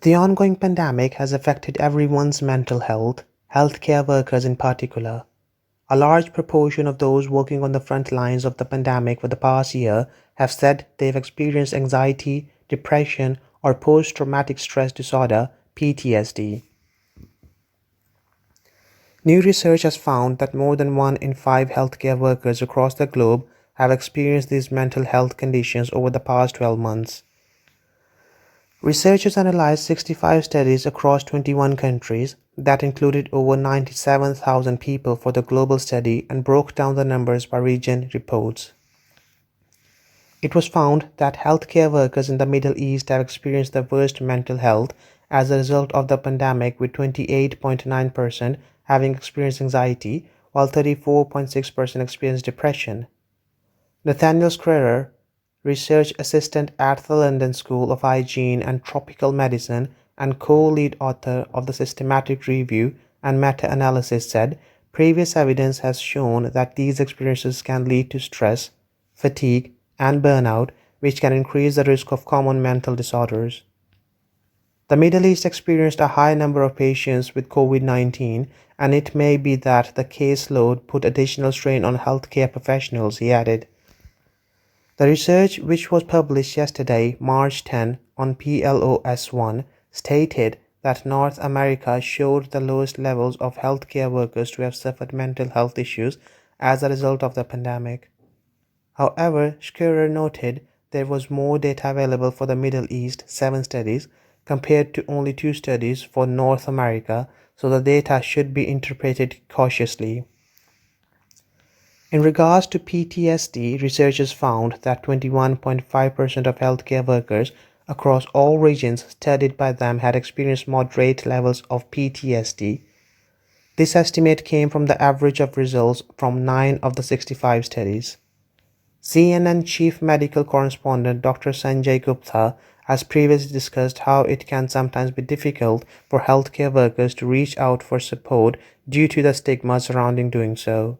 The ongoing pandemic has affected everyone's mental health, healthcare workers in particular. A large proportion of those working on the front lines of the pandemic for the past year have said they've experienced anxiety, depression, or post traumatic stress disorder (PTSD). New research has found that more than 1 in 5 healthcare workers across the globe have experienced these mental health conditions over the past 12 months. Researchers analyzed 65 studies across 21 countries that included over 97,000 people for the global study and broke down the numbers by region reports. It was found that healthcare workers in the Middle East have experienced the worst mental health as a result of the pandemic, with 28.9% having experienced anxiety, while 34.6% experienced depression. Nathaniel Scryer, research assistant at the London School of Hygiene and Tropical Medicine and co-lead author of the systematic review and meta-analysis, said, "Previous evidence has shown that these experiences can lead to stress, fatigue, and burnout, which can increase the risk of common mental disorders." The Middle East experienced a high number of patients with COVID-19, and it may be that the caseload put additional strain on healthcare professionals, he added. The research, which was published yesterday, March 10, on PLOS1, stated that North America showed the lowest levels of healthcare workers to have suffered mental health issues as a result of the pandemic. However, Scurrier noted there was more data available for the Middle East, 7 studies, compared to only 2 studies for North America, so the data should be interpreted cautiously. In regards to PTSD, researchers found that 21.5% of healthcare workers across all regions studied by them had experienced moderate levels of PTSD. This estimate came from the average of results from 9 of the 65 studies. CNN chief medical correspondent Dr. Sanjay Gupta has previously discussed how it can sometimes be difficult for healthcare workers to reach out for support due to the stigma surrounding doing so.